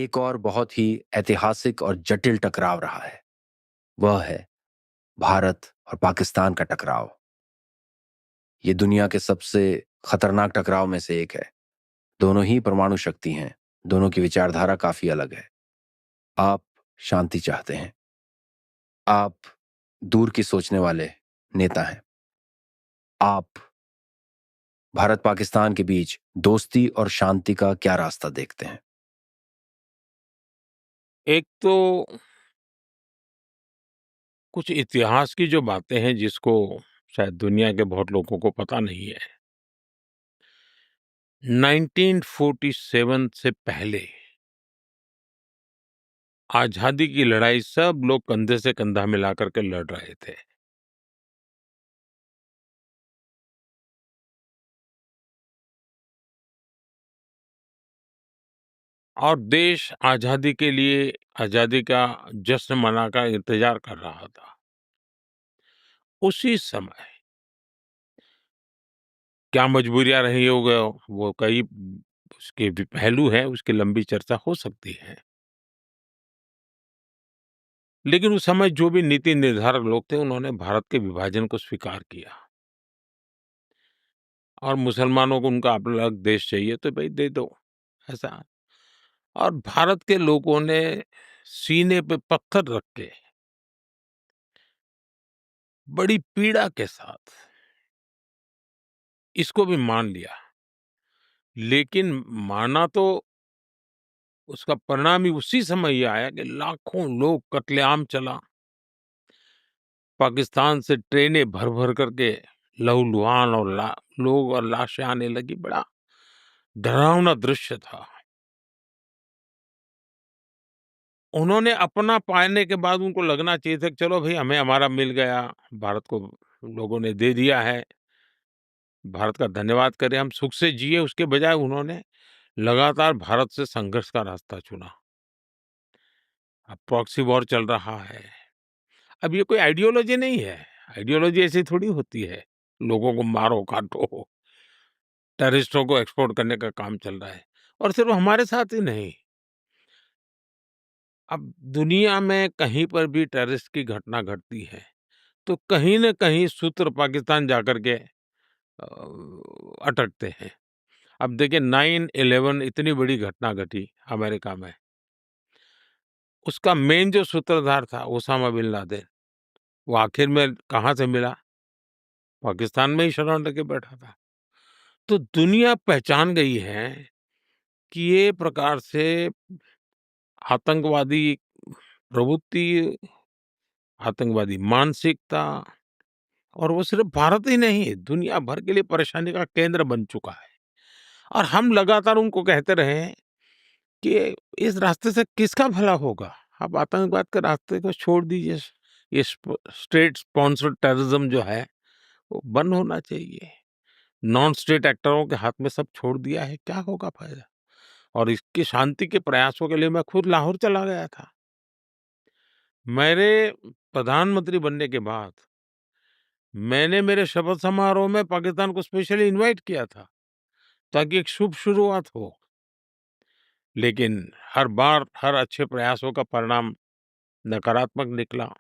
एक और बहुत ही ऐतिहासिक और जटिल टकराव रहा है। वह है भारत और पाकिस्तान का टकराव। ये दुनिया के सबसे खतरनाक टकराव में से एक है। दोनों ही परमाणु शक्ति हैं। दोनों की विचारधारा काफी अलग है। आप शांति चाहते हैं। आप दूर की सोचने वाले नेता हैं। आप भारत पाकिस्तान के बीच दोस्ती और शांति का क्या रास्ता देखते हैं? एक तो कुछ इतिहास की जो बातें हैं जिसको शायद दुनिया के बहुत लोगों को पता नहीं है। 1947 से पहले आजादी की लड़ाई सब लोग कंधे से कंधा मिला करके लड़ रहे थे। और देश आजादी के लिए आजादी का जश्न मना का इंतजार कर रहा था। उसी समय क्या मजबूरियां रही होगी, वो कई उसके भी पहलू हैं, उसकी लंबी चर्चा हो सकती है। लेकिन उस समय जो भी नीति निर्धारक लोग थे, उन्होंने भारत के विभाजन को स्वीकार किया और मुसलमानों को उनका अलग देश चाहिए तो भाई दे दो, ऐसा। और भारत के लोगों ने सीने पे पत्थर रख के बड़ी पीड़ा के साथ इसको भी मान लिया। लेकिन माना तो उसका परिणाम ही उसी समय ये आया कि लाखों लोग कत्लेआम चला। पाकिस्तान से ट्रेनें भर-भर करके लहूलुहान और लोग और लाशें आने लगी। बड़ा डरावना दृश्य था। उन्होंने अपना पाने के बाद उनको लगना चाहिए था कि चलो भई हमें हमारा मिल गया, भारत को लोगों ने दे दिया है, भारत का धन्यवाद करें, हम सुख से जिए। उसके बजाय उन्होंने लगातार भारत से संघर्ष का रास्ता चुना। अब प्रॉक्सी वॉर चल रहा है। अब ये कोई आइडियोलॉजी नहीं है, आइडियोलॉजी ऐसी थोड़ी होती है, लोगों को मारो, काटो, टेररिस्टों को एक्सपोर्ट करने का काम चल रहा है। और सिर्फ हमारे साथ ही नहीं, अब दुनिया में कहीं पर भी टेररिस्ट की घटना घटती है, तो कहीं न कहीं सूत्र पाकिस्तान जाकर के अटकते हैं। अब देखिए 9/11 इतनी बड़ी घटना घटी अमेरिका में, उसका मेन जो सूत्रधार था ओसामा बिन लादेन, वो आखिर में कहाँ से मिला? पाकिस्तान में ही शरण लेके बैठा था। तो दुनिया पहचान गई है कि ये प्रकार से आतंकवादी प्रवृत्ति, आतंकवादी मानसिकता, और वो सिर्फ भारत ही नहीं, दुनिया भर के लिए परेशानी का केंद्र बन चुका है। और हम लगातार उनको कहते रहे हैं कि इस रास्ते से किसका भला होगा? आप आतंकवाद के रास्ते को छोड़ दीजिए। ये स्टेट स्पॉन्सर्ड टेररिज्म जो है, वो बंद होना चाहिए। नॉन स्टेट एक्टरों के हाथ में सब छोड़ दिया है, क्या होगा फायदा? और इसकी शांति के प्रयासों के लिए मैं खुद लाहौर चला गया था। मेरे प्रधानमंत्री बनने के बाद मैंने मेरे शपथ समारोह में पाकिस्तान को स्पेशली इनवाइट किया था, ताकि एक शुभ शुरुआत हो। लेकिन हर बार हर अच्छे प्रयासों का परिणाम नकारात्मक निकला।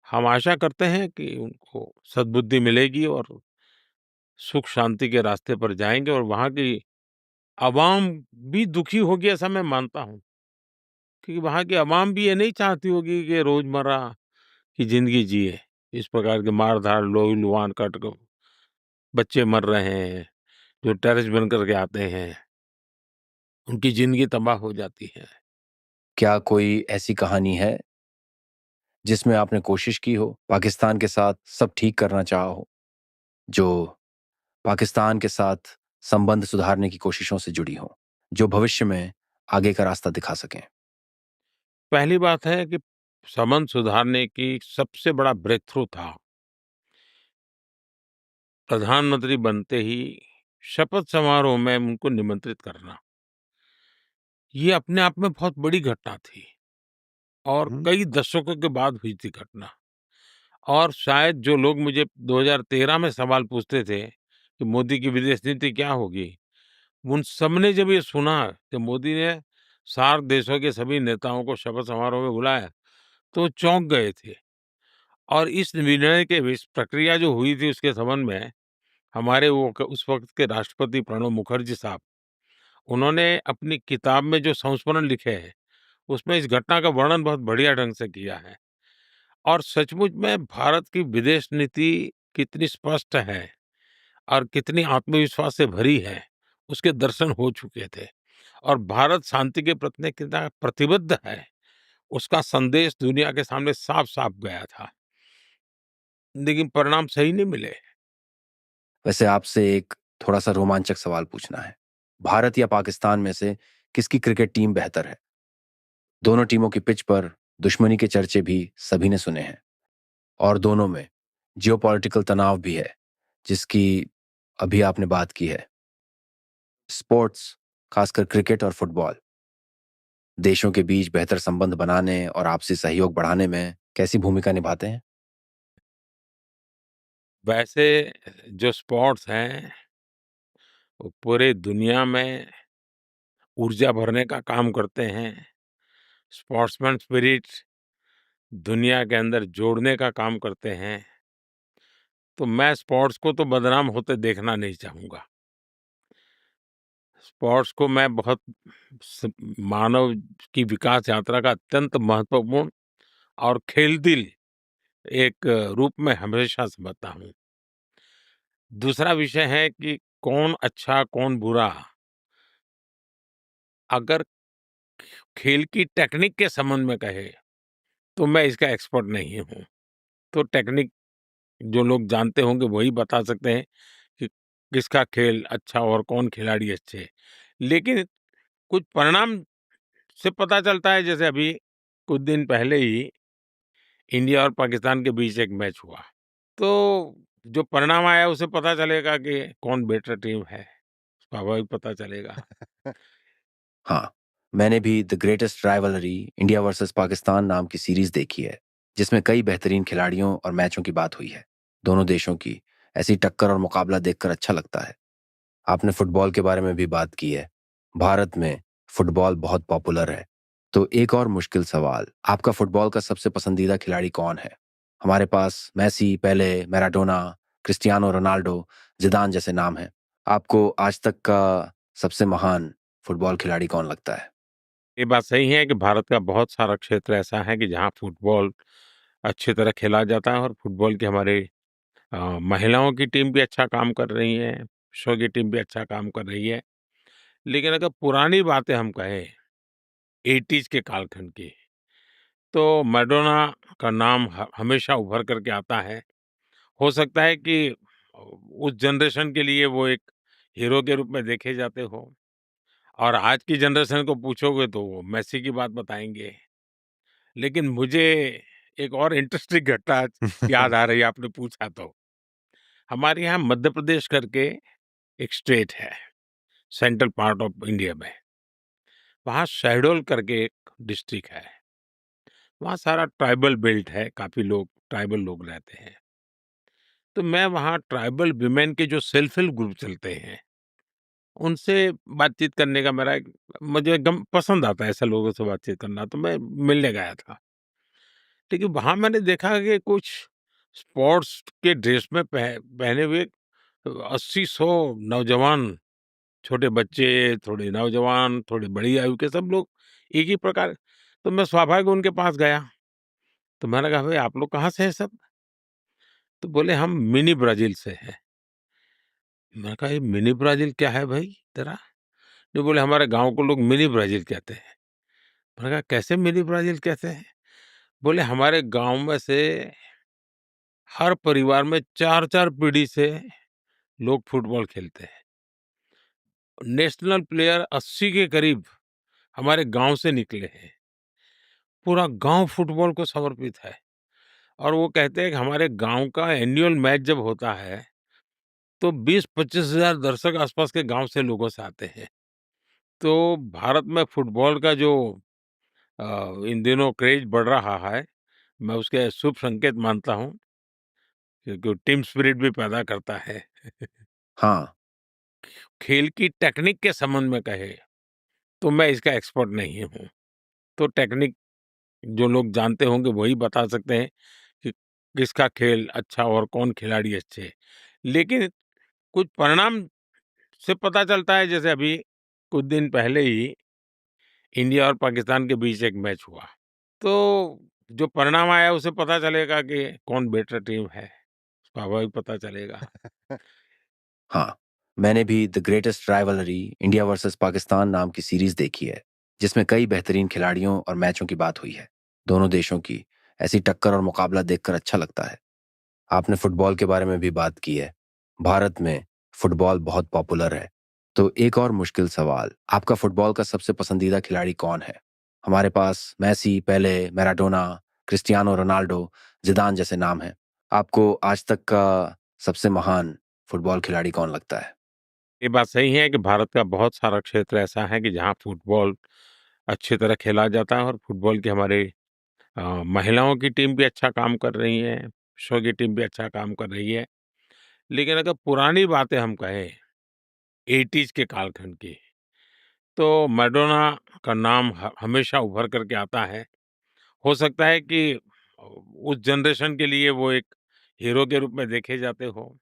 हम आशा करते हैं कि उनको सद्बुद्धि मिलेगी और सुख शांति के रास्ते पर जाएँगे, और वहाँ की अवाम भी दुखी होगी ऐसा मैं मानता हूँ। क्योंकि वहाँ की अवाम भी ये नहीं चाहती होगी कि रोज़मर्रा की ज़िंदगी जिए। इस प्रकार के मार-धाड़, लहू-लुहान, कट क बच्चे मर रहे हैं, जो टेररिस्ट बन कर के आते हैं, उनकी ज़िंदगी तबाह हो जाती है। क्या कोई ऐसी कहानी है जिसमें आपने कोशिश की हो, पाकिस्तान के साथ सब ठीक करना चाहा हो, जो पाकिस्तान के साथ संबंध सुधारने की कोशिशों से जुड़ी हो, जो भविष्य में आगे का रास्ता दिखा सकें? पहली बात है कि संबंध सुधारने की सबसे बड़ा ब्रेक थ्रू था, प्रधानमंत्री बनते ही शपथ समारोह में उनको निमंत्रित करना। ये अपने आप में बहुत बड़ी घटना थी और कई दशकों के बाद हुई थी घटना। और शायद जो लोग मुझे 2013 में सवाल पूछते थे कि मोदी की विदेश नीति क्या होगी? उन सबने जब ये सुना कि मोदी ने सार्क देशों के सभी नेताओं को शपथ समारोह में बुलाया, तो वो चौंक गए थे। और इस निर्णय के इस प्रक्रिया जो हुई थी उसके संबंध में हमारे वो उस वक़्त के राष्ट्रपति प्रणब मुखर्जी साहब, उन्होंने अपनी किताब में जो संस्मरण लिखे हैं, उसमें इस घटना का वर्णन बहुत बढ़िया ढंग से किया है। और सचमुच में भारत की विदेश नीति कितनी स्पष्ट है और कितनी आत्मविश्वास से भरी है, उसके दर्शन हो चुके थे। और भारत शांति के प्रति कितना प्रतिबद्ध है, उसका संदेश दुनिया के सामने साफ-साफ गया था। लेकिन परिणाम सही नहीं मिले। वैसे आपसे एक थोड़ा-सा रोमांचक सवाल पूछना है। भारत या पाकिस्तान में से किसकी क्रिकेट टीम बेहतर है? दोनों टीमों की पिच पर दुश्मनी के चर्चे भी सभी ने सुने हैं और दोनों में जियोपॉलिटिकल तनाव भी है, जिसकी अभी आपने बात की है। स्पोर्ट्स, खासकर क्रिकेट और फुटबॉल, देशों के बीच बेहतर संबंध बनाने और आपसी सहयोग बढ़ाने में कैसी भूमिका निभाते हैं? वैसे जो स्पोर्ट्स हैं, वो पूरे दुनिया में ऊर्जा भरने का काम करते हैं। स्पोर्ट्समैन स्पिरिट दुनिया के अंदर जोड़ने का काम करते हैं। तो मैं स्पोर्ट्स को तो बदनाम होते देखना नहीं चाहूँगा। स्पोर्ट्स को मैं बहुत स मानव की विकास यात्रा का अत्यंत महत्वपूर्ण और खेल-दिल एक रूप में हमेशा समझता हूँ। दूसरा विषय है कि कौन अच्छा, कौन बुरा, अगर खेल की टेक्निक के संबंध में कहे, तो मैं इसका एक्सपर्ट नहीं हूँ। तो टेक्निक जो लोग जानते होंगे वही बता सकते हैं कि किसका खेल अच्छा और कौन खिलाड़ी अच्छे। लेकिन कुछ परिणाम से पता चलता है, जैसे अभी कुछ दिन पहले ही इंडिया और पाकिस्तान के बीच एक मैच हुआ। तो जो परिणाम आया उससे पता चलेगा कि कौन बेटर टीम है, स्वाभाविक पता चलेगा। हाँ, मैंने भी the greatest rivalry India versus Pakistan नाम की सीरीज देखी है, जिसमें कई बेहतरीन खिलाड़ियों और मैचों की बात हुई है। दोनों देशों की ऐसी टक्कर और मुकाबला देखकर अच्छा लगता है। आपने फुटबॉल के बारे में भी बात की है। भारत में फुटबॉल बहुत पॉपुलर है। तो एक और मुश्किल सवाल, आपका फुटबॉल का सबसे पसंदीदा खिलाड़ी कौन है? हमारे पास मेसी, पेले, मैराडोना, क्रिस्टियानो रोनाल्डो, जिदान जैसे नाम हैं। आपको आज तक का सबसे महान फुटबॉल खिलाड़ी कौन लगता है? ये बात सही है कि भारत का बहुत सारा क्षेत्र ऐसा है कि जहाँ फुटबॉल अच्छी तरह खेला जाता है और फुटबॉल की हमारे महिलाओं की टीम भी अच्छा काम कर रही है, पुरुषों की टीम भी अच्छा काम कर रही है। लेकिन अगर पुरानी बातें हम कहें 80s के कालखंड की, तो मैराडोना का नाम हमेशा उभर करके आता है। हो सकता है कि उस जनरेशन के लिए वो एक हीरो के रूप में देखे जाते हो, और आज की जनरेशन को पूछोगे तो वो मेसी की बात बताएंगे। लेकिन मुझे एक और इंटरेस्टिंग घटना आज याद आ रही है, आपने पूछा तो। हमारे यहाँ मध्य प्रदेश करके एक स्टेट है सेंट्रल पार्ट ऑफ इंडिया में। वहाँ शहडोल करके एक डिस्ट्रिक्ट है। वहाँ सारा ट्राइबल बेल्ट है, काफ़ी लोग ट्राइबल लोग रहते हैं। तो मैं वहाँ ट्राइबल विमेन के जो सेल्फ हेल्प ग्रुप चलते हैं, उनसे बातचीत करने का मेरा एक, मुझे गम पसंद आता है ऐसे लोगों से बातचीत करना, तो मैं मिलने गया था। लेकिन वहाँ मैंने देखा कि कुछ स्पोर्ट्स के ड्रेस में पहने हुए 80-100 नौजवान, छोटे बच्चे, थोड़े नौजवान, थोड़ी बड़ी आयु के सब लोग एक ही प्रकार। तो मैं स्वाभाविक उनके पास गया। तो मैंने कहा, भाई आप लोग कहाँ से हैं सब? तो बोले हम मिनी ब्राजील से हैं। मैंने कहा, ये मिनी ब्राजील क्या है भाई तेरा? नहीं, बोले हमारे गाँव को लोग मिनी ब्राजील कहते हैं। मैंने कहा, कैसे मिनी ब्राजील कहते हैं? बोले हमारे गाँव में से हर परिवार में 4-4 पीढ़ी से लोग फुटबॉल खेलते हैं। नेशनल प्लेयर 80 के करीब हमारे गाँव से निकले हैं। पूरा गाँव फुटबॉल को समर्पित है। और वो कहते हैं कि हमारे गाँव का एनुअल मैच जब होता है, तो 20-25 हज़ार दर्शक आसपास के गाँव से लोगों से आते हैं। तो भारत में फुटबॉल का जो इन दिनों क्रेज़ बढ़ रहा है, मैं उसके शुभ संकेत मानता हूँ, क्योंकि टीम स्पिरिट भी पैदा करता है। हाँ, खेल की टेक्निक के संबंध में कहे, तो मैं इसका एक्सपर्ट नहीं हूँ। तो टेक्निक जो लोग जानते होंगे वही बता सकते हैं कि किसका खेल अच्छा और कौन खिलाड़ी अच्छे हैं। लेकिन कुछ परिणाम से पता चलता है, जैसे अभी कुछ दिन पहले ही इंडिया और पाकिस्तान के बीच एक मैच हुआ। तो जो परिणाम आया उससे पता चलेगा कि कौन बेटर टीम है, स्वाभाविक पता चलेगा। हाँ, मैंने भी the greatest rivalry India versus Pakistan नाम की सीरीज देखी है, जिसमें कई बेहतरीन खिलाड़ियों और मैचों की बात हुई है। दोनों देशों की ऐसी टक्कर और मुकाबला देखकर अच्छा लगता है। आपने फुटबॉल के बारे में भी बात की है। भारत में फुटबॉल बहुत पॉपुलर है। तो एक और मुश्किल सवाल, आपका फुटबॉल का सबसे पसंदीदा खिलाड़ी कौन है? हमारे पास मेसी, पेले, मैराडोना, क्रिस्टियानो रोनाल्डो, जिदान जैसे नाम हैं। आपको आज तक का सबसे महान फुटबॉल खिलाड़ी कौन लगता है? ये बात सही है कि भारत का बहुत सारा क्षेत्र ऐसा है कि जहाँ फुटबॉल अच्छी तरह खेला जाता है और फुटबॉल की हमारे महिलाओं की टीम भी अच्छा काम कर रही है, पुरुषों की टीम भी अच्छा काम कर रही है। लेकिन अगर पुरानी बातें हम कहें 80s के कालखंड की, तो मैराडोना का नाम हमेशा उभर करके आता है। हो सकता है कि उस जनरेशन के लिए वो एक हीरो के रूप में देखे जाते हो,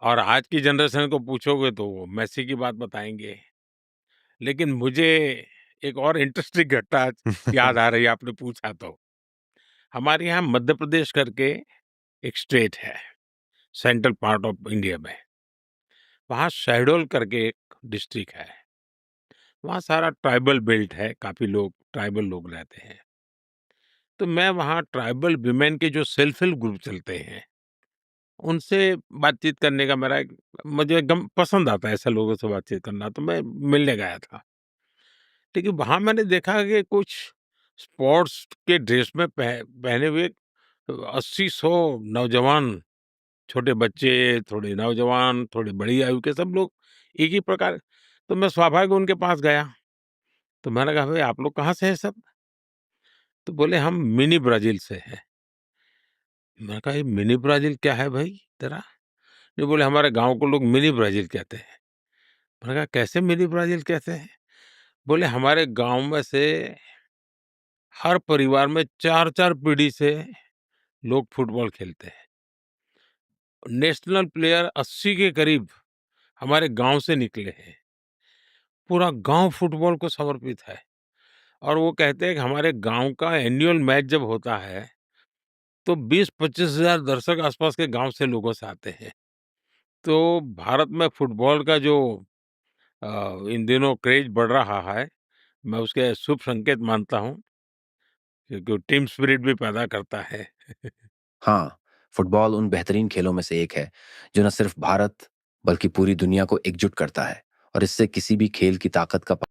और आज की जनरेशन को पूछोगे तो वो मेसी की बात बताएंगे। लेकिन मुझे एक और इंटरेस्टिंग घटना आज याद आ रही है, आपने पूछा तो। हमारे यहाँ मध्य प्रदेश करके एक स्टेट है, सेंट्रल पार्ट ऑफ इंडिया में। वहाँ शहडोल करके एक डिस्ट्रिक्ट है। वहाँ सारा ट्राइबल बेल्ट है, काफ़ी लोग ट्राइबल लोग रहते हैं। तो मैं वहाँ ट्राइबल विमेन के जो सेल्फ हेल्प ग्रुप चलते हैं, उनसे बातचीत करने का मेरा एक, मुझे गम पसंद आता है ऐसे लोगों से बातचीत करना, तो मैं मिलने गया था। लेकिन वहाँ मैंने देखा कि कुछ स्पोर्ट्स के ड्रेस में पहने हुए 80-100 नौजवान, छोटे बच्चे, थोड़े नौजवान, थोड़ी बड़ी आयु के सब लोग एक ही प्रकार। तो मैं स्वाभाविक उनके पास गया। तो मैंने कहा, "भई आप लोग कहाँ से हैं सब?" तो बोले, "हम मिनी ब्राज़ील से हैं।" मैंने कहा, "ये मिनी ब्राज़ील क्या है भई तेरा?" ये बोले, "हमारे गाँव को लोग मिनी ब्राज़ील कहते हैं।" मैंने कहा, "कैसे मिनी ब्राज़ील कहते हैं?" बोले, "हमारे गाँव में से हर परिवार में 4-4 पीढ़ी से लोग फुटबॉल खेलते हैं। नेशनल प्लेयर 80 के करीब हमारे गाँव से निकले हैं। पूरा गाँव फुटबॉल को समर्पित है, और वो कहते हैं कि हमारे गाँव का एनुअल मैच जब होता है, तो 20-25 हज़ार दर्शक आस-पास के गाँव से लोगों से आते हैं। तो भारत में फुटबॉल का जो इन दिनों क्रेज़ बढ़ रहा है, मैं उसके शुभ संकेत मानता हूँ, क्योंकि वो टीम स्पिरिट भी पैदा करता है।" हाँ, फुटबॉल उन बेहतरीन खेलों में से एक है, जो न सिर्फ भारत, बल्कि पूरी दुनिया को एकजुट करता है और इससे किसी भी खेल की ताकत का